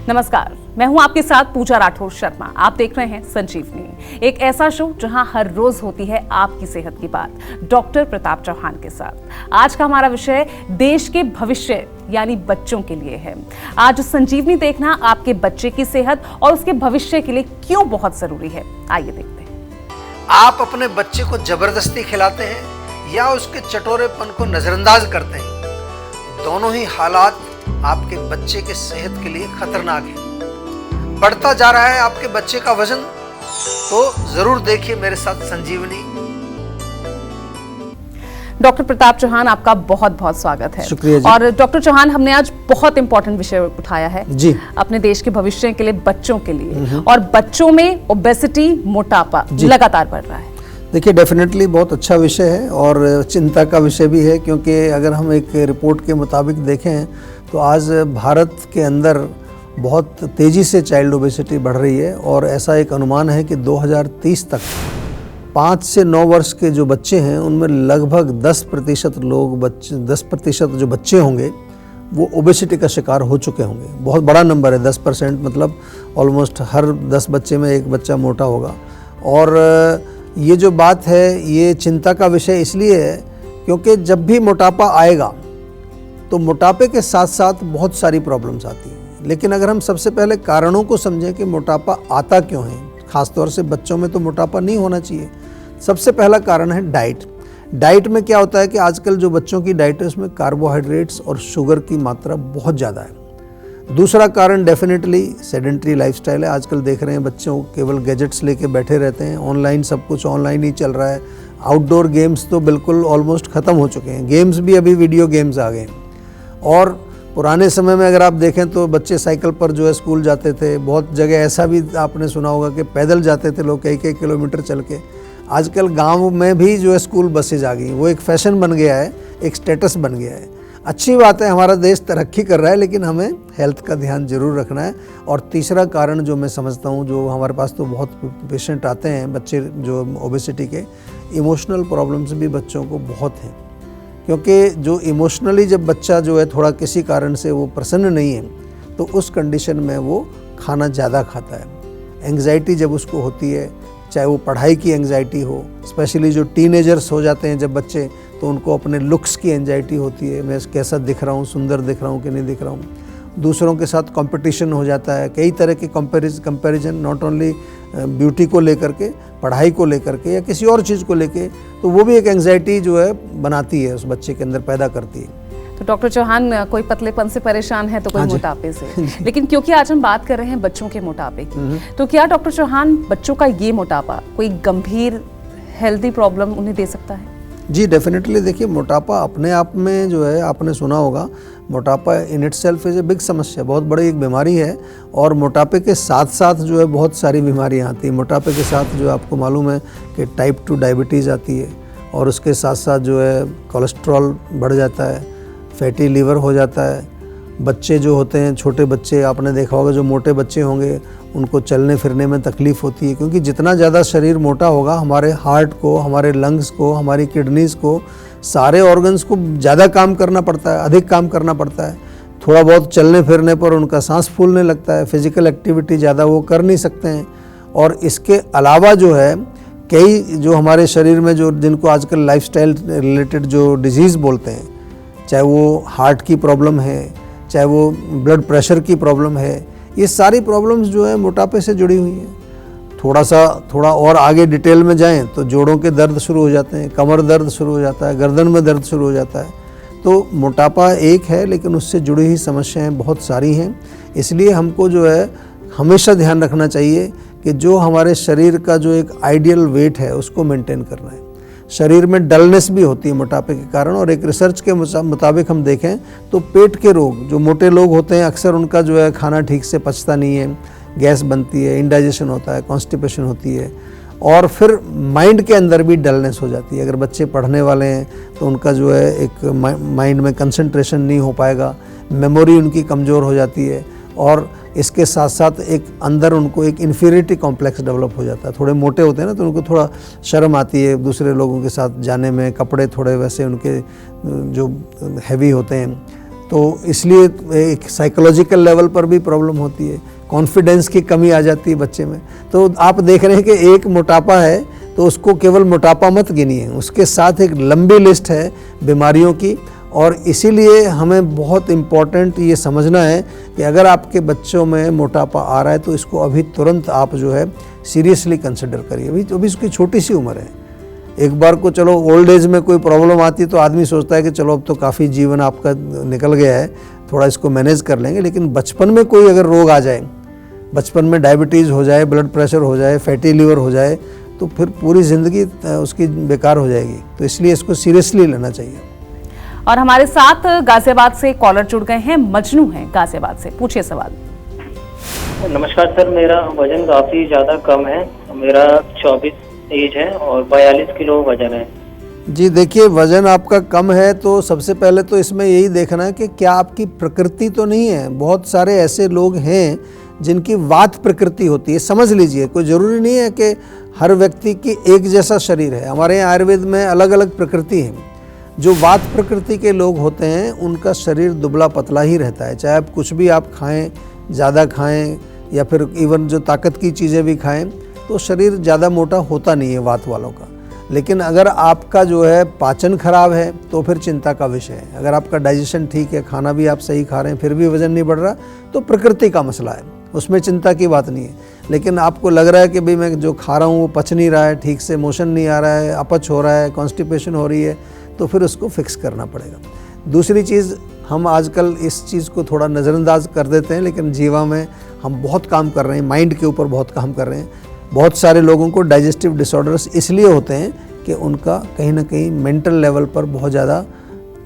नमस्कार, मैं हूं आपके साथ पूजा राठौर शर्मा। आप देख रहे हैं संजीवनी, एक ऐसा शो जहां हर रोज होती है आपकी सेहत की बात डॉक्टर प्रताप चौहान के साथ। आज का हमारा विषय देश के भविष्य यानी बच्चों के लिए है। आज संजीवनी देखना आपके बच्चे की सेहत और उसके भविष्य के लिए क्यों बहुत जरूरी है, आइए देखते हैं। आप अपने बच्चे को जबरदस्ती खिलाते हैं या उसके चटोरेपन को नजरअंदाज करते हैं, दोनों ही हालात आपके बच्चे के सेहत के लिए खतरनाक है। बढ़ता जा रहा है आपके बच्चे का वजन, तो जरूर देखिए मेरे साथ संजीवनी। डॉक्टर प्रताप चौहान, आपका बहुत बहुत स्वागत है। शुक्रिया जी। और डॉक्टर चौहान, हमने आज बहुत इंपॉर्टेंट विषय उठाया है जी, अपने देश के भविष्य के लिए, बच्चों के लिए। और बच्चों में ओबेसिटी, मोटापा लगातार बढ़ रहा है। देखिए डेफिनेटली बहुत अच्छा विषय है और चिंता का विषय भी है, क्योंकि अगर हम एक रिपोर्ट के मुताबिक देखें तो आज भारत के अंदर बहुत तेज़ी से चाइल्ड ओबेसिटी बढ़ रही है। और ऐसा एक अनुमान है कि 2030 तक 5 से 9 वर्ष के जो बच्चे हैं उनमें लगभग 10% जो बच्चे होंगे वो ओबेसिटी का शिकार हो चुके होंगे। बहुत बड़ा नंबर है 10%, मतलब ऑलमोस्ट हर 10 बच्चे में एक बच्चा मोटा होगा। और ये जो बात है ये चिंता का विषय इसलिए है क्योंकि जब भी मोटापा आएगा तो मोटापे के साथ साथ बहुत सारी प्रॉब्लम्स आती हैं। लेकिन अगर हम सबसे पहले कारणों को समझें कि मोटापा आता क्यों है, ख़ासतौर से बच्चों में तो मोटापा नहीं होना चाहिए। सबसे पहला कारण है डाइट। डाइट में क्या होता है कि आजकल जो बच्चों की डाइट है उसमें कार्बोहाइड्रेट्स और शुगर की मात्रा बहुत ज़्यादा है। दूसरा कारण डेफिनेटली सेडेंटरी लाइफस्टाइल है। आजकल देख रहे हैं बच्चों केवल गैजेट्स लेके बैठे रहते हैं, ऑनलाइन सब कुछ ऑनलाइन ही चल रहा है। आउटडोर गेम्स तो बिल्कुल ऑलमोस्ट ख़त्म हो चुके हैं, गेम्स भी अभी वीडियो गेम्स आ गए हैं। और पुराने समय में अगर आप देखें तो बच्चे साइकिल पर जो है स्कूल जाते थे। बहुत जगह ऐसा भी आपने सुना होगा कि पैदल जाते थे लोग कई किलोमीटर चल के। आजकल गांव में भी जो है स्कूल बसेज आ गई, वो एक फैशन बन गया है, एक स्टेटस बन गया है। अच्छी बात है, हमारा देश तरक्की कर रहा है, लेकिन हमें हेल्थ का ध्यान जरूर रखना है। और तीसरा कारण जो मैं समझता हूँ, जो हमारे पास तो बहुत पेशेंट आते हैं बच्चे जो ओबेसिटी के, इमोशनल प्रॉब्लम्स भी बच्चों को बहुत हैं। क्योंकि जो इमोशनली जब बच्चा जो है थोड़ा किसी कारण से वो प्रसन्न नहीं है तो उस कंडीशन में वो खाना ज़्यादा खाता है। एंग्जाइटी जब उसको होती है, चाहे वो पढ़ाई की एंग्जाइटी हो, स्पेशली जो टीनेजर्स हो जाते हैं जब बच्चे, तो उनको अपने लुक्स की एंग्जाइटी होती है, मैं कैसा दिख रहा हूँ, सुंदर दिख रहा हूँ कि नहीं दिख रहा हूँ। दूसरों के साथ कंपटीशन हो जाता है, कई तरह के कंपैरिजन, नॉट ओनली ब्यूटी को लेकर के, पढ़ाई को लेकर के या किसी और चीज़ को लेके, तो वो भी एक एंग्जाइटी जो है बनाती है, उस बच्चे के अंदर पैदा करती है। तो डॉक्टर चौहान, कोई पतलेपन से परेशान है तो कोई मोटापे से, लेकिन क्योंकि आज हम बात कर रहे हैं बच्चों के मोटापे की, तो क्या डॉक्टर चौहान बच्चों का ये मोटापा कोई गंभीर हेल्दी प्रॉब्लम उन्हें दे सकता है? जी डेफिनेटली। देखिए मोटापा अपने आप में जो है, आपने सुना होगा, मोटापा in itself is a big समस्या, बहुत बड़ी एक बीमारी है। और मोटापे के साथ साथ जो है बहुत सारी बीमारियां आती हैं। मोटापे के साथ जो आपको मालूम है कि टाइप 2 डायबिटीज़ आती है, और उसके साथ साथ जो है कोलेस्ट्रॉल बढ़ जाता है, फैटी लीवर हो जाता है। बच्चे जो होते हैं, छोटे बच्चे, आपने देखा होगा जो मोटे बच्चे होंगे उनको चलने फिरने में तकलीफ़ होती है, क्योंकि जितना ज़्यादा शरीर मोटा होगा हमारे हार्ट को, हमारे लंग्स को, हमारी किडनीज़ को, सारे ऑर्गन्स को ज़्यादा काम करना पड़ता है, अधिक काम करना पड़ता है। थोड़ा बहुत चलने फिरने पर उनका सांस फूलने लगता है, फिज़िकल एक्टिविटी ज़्यादा वो कर नहीं सकते हैं। और इसके अलावा जो है कई जो हमारे शरीर में जो, जिनको आजकल लाइफस्टाइल रिलेटेड जो डिजीज़ बोलते हैं, चाहे वो हार्ट की प्रॉब्लम है, चाहे वो ब्लड प्रेशर की प्रॉब्लम है, ये सारी प्रॉब्लम्स जो है मोटापे से जुड़ी हुई हैं। थोड़ा और आगे डिटेल में जाएं तो जोड़ों के दर्द शुरू हो जाते हैं, कमर दर्द शुरू हो जाता है, गर्दन में दर्द शुरू हो जाता है। तो मोटापा एक है, लेकिन उससे जुड़ी हुई समस्याएं बहुत सारी हैं। इसलिए हमको जो है हमेशा ध्यान रखना चाहिए कि जो हमारे शरीर का जो एक आइडियल वेट है उसको मेंटेन करना है। शरीर में डलनेस भी होती है मोटापे के कारण, और एक रिसर्च के मुताबिक हम देखें तो पेट के रोग, जो मोटे लोग होते हैं अक्सर उनका जो है खाना ठीक से पचता नहीं है, गैस बनती है, इंडाइजेशन होता है, कॉन्स्टिपेशन होती है। और फिर माइंड के अंदर भी डलनेस हो जाती है। अगर बच्चे पढ़ने वाले हैं तो उनका जो है एक माइंड में कंसंट्रेशन नहीं हो पाएगा, मेमोरी उनकी कमज़ोर हो जाती है। और इसके साथ साथ एक अंदर उनको एक इन्फीरियरिटी कॉम्प्लेक्स डेवलप हो जाता है। थोड़े मोटे होते हैं ना, तो उनको थोड़ा शर्म आती है दूसरे लोगों के साथ जाने में, कपड़े थोड़े वैसे उनके जो हैवी होते हैं, तो इसलिए एक साइकोलॉजिकल लेवल पर भी प्रॉब्लम होती है, कॉन्फिडेंस की कमी आ जाती है बच्चे में। तो आप देख रहे हैं कि एक मोटापा है तो उसको केवल मोटापा मत गिनिए, उसके साथ एक लंबी लिस्ट है बीमारियों की। और इसीलिए हमें बहुत इम्पॉर्टेंट ये समझना है कि अगर आपके बच्चों में मोटापा आ रहा है तो इसको अभी तुरंत आप जो है सीरियसली कंसिडर करिए। अभी इसकी छोटी सी उम्र है, एक बार को चलो ओल्ड एज में कोई प्रॉब्लम आती है तो आदमी सोचता है कि चलो अब तो काफ़ी जीवन आपका निकल गया है, थोड़ा इसको मैनेज कर लेंगे। लेकिन बचपन में कोई अगर रोग आ जाए, बचपन में डायबिटीज़ हो जाए, ब्लड प्रेशर हो जाए, फैटी लीवर हो जाए, तो फिर पूरी ज़िंदगी उसकी बेकार हो जाएगी। तो इसलिए इसको सीरियसली लेना चाहिए। और हमारे साथ गाजियाबाद से कॉलर जुड़ गए हैं, मजनू हैं गाजियाबाद से, पूछिए सवाल। नमस्कार सर, मेरा वजन काफ़ी ज़्यादा कम है। मेरा 24 एज है और 42 किलो वजन है। जी देखिए, वज़न आपका कम है तो सबसे पहले तो इसमें यही देखना है कि क्या आपकी प्रकृति तो नहीं है। बहुत सारे ऐसे लोग हैं जिनकी वात प्रकृति होती है, समझ लीजिए। कोई ज़रूरी नहीं है कि हर व्यक्ति की एक जैसा शरीर है। हमारे यहाँ आयुर्वेद में अलग अलग प्रकृति है। जो वात प्रकृति के लोग होते हैं उनका शरीर दुबला पतला ही रहता है, चाहे आप कुछ भी आप खाएं, ज़्यादा खाएं या फिर इवन जो ताकत की चीज़ें भी खाएं, तो शरीर ज़्यादा मोटा होता नहीं है वात वालों का। लेकिन अगर आपका जो है पाचन खराब है तो फिर चिंता का विषय है। अगर आपका डाइजेशन ठीक है, खाना भी आप सही खा रहे हैं, फिर भी वज़न नहीं बढ़ रहा, तो प्रकृति का मसला है, उसमें चिंता की बात नहीं है। लेकिन आपको लग रहा है कि भाई मैं जो खा रहा हूँ वो पच नहीं रहा है, ठीक से मोशन नहीं आ रहा है, अपच हो रहा है, कॉन्स्टिपेशन हो रही है, तो फिर उसको फिक्स करना पड़ेगा। दूसरी चीज़, हम आजकल इस चीज़ को थोड़ा नज़रअंदाज कर देते हैं, लेकिन जीवा में हम बहुत काम कर रहे हैं, माइंड के ऊपर बहुत काम कर रहे हैं। बहुत सारे लोगों को डाइजेस्टिव डिसऑर्डर्स इसलिए होते हैं कि उनका कहीं ना कहीं मेंटल लेवल पर बहुत ज़्यादा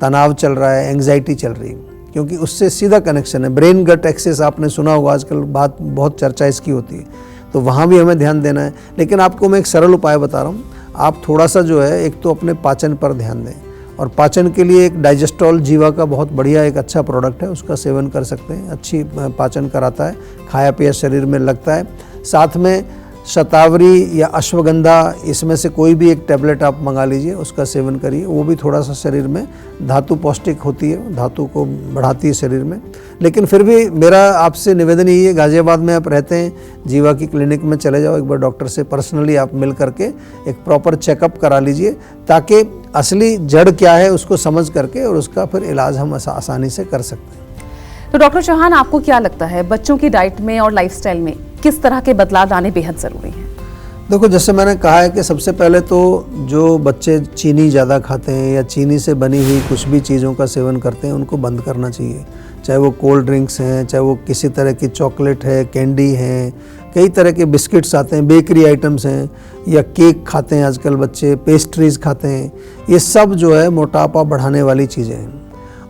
तनाव चल रहा है, एंग्जाइटी चल रही है, क्योंकि उससे सीधा कनेक्शन है। ब्रेन गट एक्सेस आपने सुना होगा, आजकल बात बहुत चर्चा इसकी होती है, तो वहाँ भी हमें ध्यान देना है। लेकिन आपको मैं एक सरल उपाय बता रहा हूँ, आप थोड़ा सा जो है एक तो अपने पाचन पर ध्यान दें, और पाचन के लिए एक डाइजेस्टॉल जीवा का बहुत बढ़िया एक अच्छा प्रोडक्ट है, उसका सेवन कर सकते हैं। अच्छी पाचन कराता है, खाया पिया शरीर में लगता है। साथ में शतावरी या अश्वगंधा, इसमें से कोई भी एक टैबलेट आप मंगा लीजिए, उसका सेवन करिए। वो भी थोड़ा सा शरीर में धातु पौष्टिक होती है, धातु को बढ़ाती है शरीर में। लेकिन फिर भी मेरा आपसे निवेदन यही है, गाजियाबाद में आप रहते हैं, जीवा की क्लिनिक में चले जाओ, एक बार डॉक्टर से पर्सनली आप मिल करके एक प्रॉपर चेकअप करा लीजिए, ताकि असली जड़ क्या है उसको समझ करके और उसका फिर इलाज हम आसानी से कर सकते हैं। तो डॉक्टर चौहान, आपको क्या लगता है बच्चों की डाइट में और लाइफस्टाइल में किस तरह के बदलाव लाने बेहद ज़रूरी हैं? देखो, जैसे मैंने कहा है कि सबसे पहले तो जो बच्चे चीनी ज़्यादा खाते हैं या चीनी से बनी हुई कुछ भी चीज़ों का सेवन करते हैं, उनको बंद करना चाहिए। चाहे वो कोल्ड ड्रिंक्स हैं, चाहे वो किसी तरह की चॉकलेट है, कैंडी है, कई तरह के बिस्किट्स आते हैं, बेकरी आइटम्स हैं, या केक खाते हैं आजकल बच्चे, पेस्ट्रीज़ खाते हैं। ये सब जो है मोटापा बढ़ाने वाली चीज़ें हैं।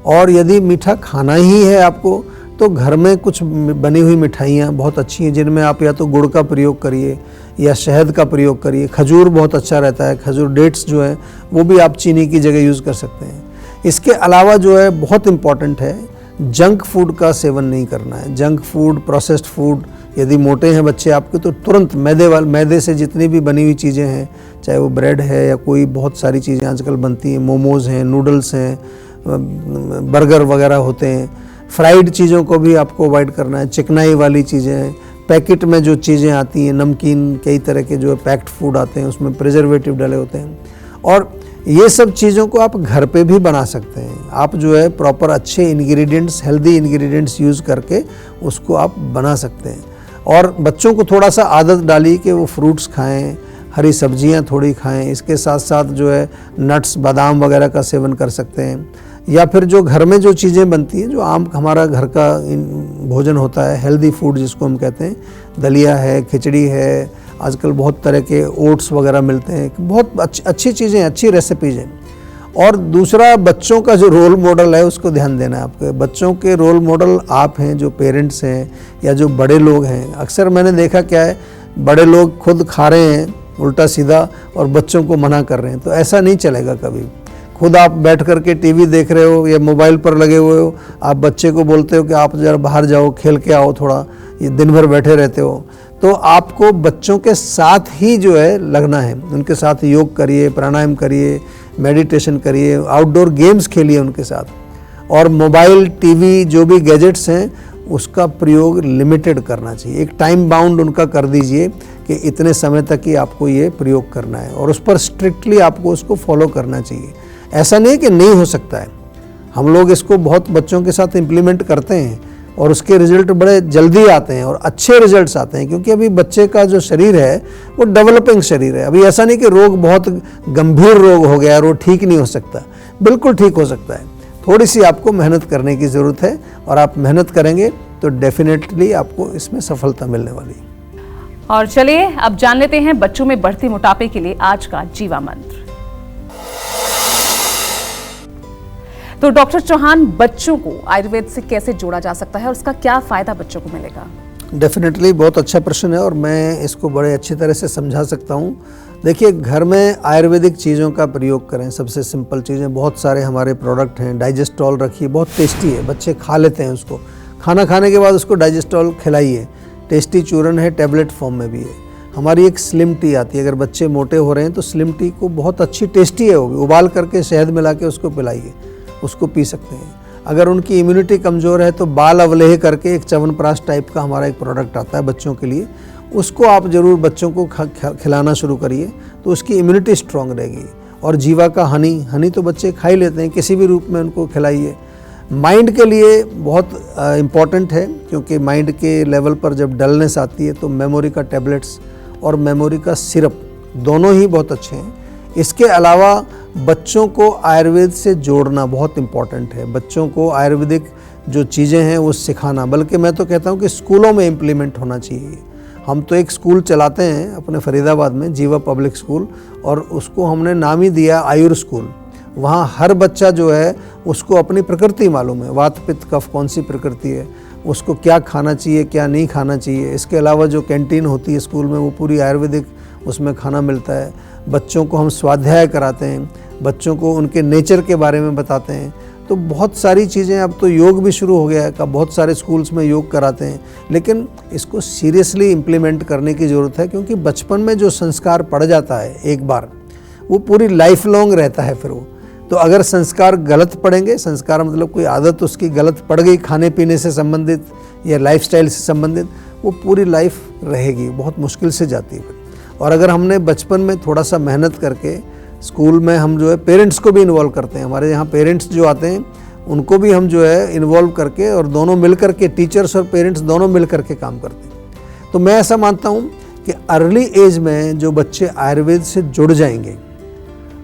और यदि मीठा खाना ही है आपको, तो घर में कुछ बनी हुई मिठाइयाँ बहुत अच्छी हैं, जिनमें आप या तो गुड़ का प्रयोग करिए या शहद का प्रयोग करिए। खजूर बहुत अच्छा रहता है, खजूर डेट्स जो है वो भी आप चीनी की जगह यूज़ कर सकते हैं। इसके अलावा जो है बहुत इम्पॉर्टेंट है, जंक फूड का सेवन नहीं करना है। जंक फूड, प्रोसेस्ड फूड, यदि मोटे हैं बच्चे आपके तो तुरंत मैदे से जितनी भी बनी हुई चीज़ें हैं, चाहे वो ब्रेड है या कोई बहुत सारी चीज़ें आजकल बनती हैं, मोमोज़ हैं, नूडल्स हैं, बर्गर वगैरह होते हैं, फ्राइड चीज़ों को भी आपको अवॉइड करना है। चिकनाई वाली चीज़ें, पैकेट में जो चीज़ें आती हैं, नमकीन, कई तरह के जो पैक्ड फूड आते हैं, उसमें प्रिजर्वेटिव डाले होते हैं। और ये सब चीज़ों को आप घर पे भी बना सकते हैं। आप जो है प्रॉपर अच्छे इंग्रेडिएंट्स, हेल्दी इंग्रेडिएंट्स यूज़ करके उसको आप बना सकते हैं। और बच्चों को थोड़ा सा आदत डालिए कि वो फ्रूट्स खाएं, हरी सब्जियां थोड़ी खाएं। इसके साथ साथ जो है नट्स, बादाम वगैरह का सेवन कर सकते हैं। या फिर जो घर में जो चीज़ें बनती हैं, जो आम हमारा घर का भोजन होता है, हेल्दी फूड जिसको हम कहते हैं, दलिया है, खिचड़ी है, आजकल बहुत तरह के ओट्स वगैरह मिलते हैं, बहुत अच्छी चीज़ें, अच्छी रेसिपीज़ हैं। और दूसरा, बच्चों का जो रोल मॉडल है उसको ध्यान देना है आपके। बच्चों के रोल मॉडल आप हैं, जो पेरेंट्स हैं या जो बड़े लोग हैं। अक्सर मैंने देखा क्या है, बड़े लोग खुद खा रहे हैं उल्टा सीधा और बच्चों को मना कर रहे हैं, तो ऐसा नहीं चलेगा कभी। खुद आप बैठ कर के टीवी देख रहे हो या मोबाइल पर लगे हुए हो, आप बच्चे को बोलते हो कि आप जरा बाहर जाओ, खेल के आओ थोड़ा, ये दिन भर बैठे रहते हो। तो आपको बच्चों के साथ ही जो है लगना है, उनके साथ योग करिए, प्राणायाम करिए, मेडिटेशन करिए, आउटडोर गेम्स खेलिए उनके साथ। और मोबाइल, टीवी, जो भी गैजेट्स हैं उसका प्रयोग लिमिटेड करना चाहिए। एक टाइम बाउंड उनका कर दीजिए कि इतने समय तक ही आपको ये प्रयोग करना है और उस पर स्ट्रिक्टली आपको उसको फॉलो करना चाहिए। ऐसा नहीं कि नहीं हो सकता है, हम लोग इसको बहुत बच्चों के साथ इम्प्लीमेंट करते हैं और उसके रिजल्ट बड़े जल्दी आते हैं और अच्छे रिजल्ट्स आते हैं, क्योंकि अभी बच्चे का जो शरीर है वो डेवलपिंग शरीर है। अभी ऐसा नहीं कि रोग बहुत गंभीर रोग हो गया और वो ठीक नहीं हो सकता, बिल्कुल ठीक हो सकता है। थोड़ी सी आपको मेहनत करने की ज़रूरत है और आप मेहनत करेंगे तो डेफिनेटली आपको इसमें सफलता मिलने वाली है। और चलिए अब जान लेते हैं बच्चों में बढ़ते मोटापे के लिए आज का जीवा मंत्र। तो डॉक्टर चौहान, बच्चों को आयुर्वेद से कैसे जोड़ा जा सकता है और उसका क्या फायदा बच्चों को मिलेगा? डेफिनेटली बहुत अच्छा प्रश्न है और मैं इसको बड़े अच्छी तरह से समझा सकता हूँ। देखिए, घर में आयुर्वेदिक चीज़ों का प्रयोग करें। सबसे सिंपल चीज़ें, बहुत सारे हमारे प्रोडक्ट हैं। डाइजेस्टॉल रखिए, बहुत टेस्टी है, बच्चे खा लेते हैं उसको। खाना खाने के बाद उसको डाइजेस्टॉल खिलाइए। टेस्टी चूरन है, टैबलेट फॉर्म में भी है। हमारी एक स्लिम टी आती है, अगर बच्चे मोटे हो रहे हैं तो स्लिम टी को बहुत अच्छी टेस्टी है, वो भी उबाल करके शहद मिला के उसको पिलाइए, उसको पी सकते हैं। अगर उनकी इम्यूनिटी कमज़ोर है तो बाल अवलेह करके एक च्यवनप्राश टाइप का हमारा एक प्रोडक्ट आता है बच्चों के लिए, उसको आप ज़रूर बच्चों को खिलाना शुरू करिए तो उसकी इम्यूनिटी स्ट्रांग रहेगी। और जीवा का हनी तो बच्चे खा ही लेते हैं, किसी भी रूप में उनको खिलाइए। माइंड के लिए बहुत इम्पॉर्टेंट है, क्योंकि माइंड के लेवल पर जब डलनेस आती है तो मेमोरी का टैबलेट्स और मेमोरी का सिरप दोनों ही बहुत अच्छे हैं। इसके अलावा बच्चों को आयुर्वेद से जोड़ना बहुत इम्पॉर्टेंट है। बच्चों को आयुर्वेदिक जो चीज़ें हैं वो सिखाना, बल्कि मैं तो कहता हूँ कि स्कूलों में इम्प्लीमेंट होना चाहिए। हम तो एक स्कूल चलाते हैं अपने फरीदाबाद में, जीवा पब्लिक स्कूल, और उसको हमने नाम ही दिया आयुर स्कूल। वहाँ हर बच्चा जो है उसको अपनी प्रकृति मालूम है, वात पित्त कफ कौन सी प्रकृति है, उसको क्या खाना चाहिए क्या नहीं खाना चाहिए। इसके अलावा जो कैंटीन होती है स्कूल में वो पूरी आयुर्वेदिक उसमें खाना मिलता है। बच्चों को हम स्वाध्याय कराते हैं, बच्चों को उनके नेचर के बारे में बताते हैं। तो बहुत सारी चीज़ें, अब तो योग भी शुरू हो गया है, बहुत सारे स्कूल्स में योग कराते हैं, लेकिन इसको सीरियसली इम्प्लीमेंट करने की ज़रूरत है, क्योंकि बचपन में जो संस्कार पड़ जाता है एक बार, वो पूरी लाइफ लॉन्ग रहता है। फिर वो तो अगर संस्कार गलत पड़ेंगे, संस्कार मतलब कोई आदत उसकी गलत पड़ गई खाने पीने से संबंधित या लाइफस्टाइल से संबंधित, वो पूरी लाइफ रहेगी, बहुत मुश्किल से जाती है। और अगर हमने बचपन में थोड़ा सा मेहनत करके, स्कूल में हम जो है पेरेंट्स को भी इन्वॉल्व करते हैं, हमारे यहाँ पेरेंट्स जो आते हैं उनको भी हम जो है इन्वॉल्व करके, और दोनों मिल करके, टीचर्स और पेरेंट्स दोनों मिल करके काम करते हैं। तो मैं ऐसा मानता हूँ कि अर्ली एज में जो बच्चे आयुर्वेद से जुड़ जाएंगे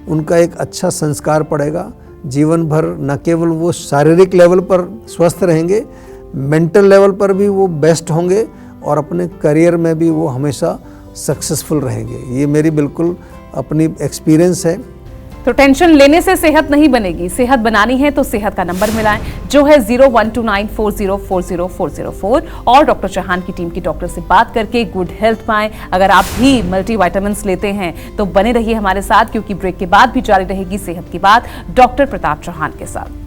उनका एक अच्छा संस्कार पड़ेगा। जीवन भर न केवल वो शारीरिक लेवल पर स्वस्थ रहेंगे, मेंटल लेवल पर भी वो बेस्ट होंगे और अपने करियर में भी वो हमेशा सक्सेसफुल रहेंगे। ये मेरी बिल्कुल अपनी एक्सपीरियंस है। तो टेंशन लेने से सेहत नहीं बनेगी, सेहत बनानी है तो सेहत का नंबर मिलाएं, जो है 0129404040 और डॉक्टर चौहान की टीम की डॉक्टर से बात करके गुड हेल्थ पाएं। अगर आप भी मल्टीविटामिन्स लेते हैं तो बने रहिए हमारे साथ, क्योंकि ब्रेक के बाद भी जारी रहेगी सेहत की बात डॉक्टर प्रताप चौहान के साथ।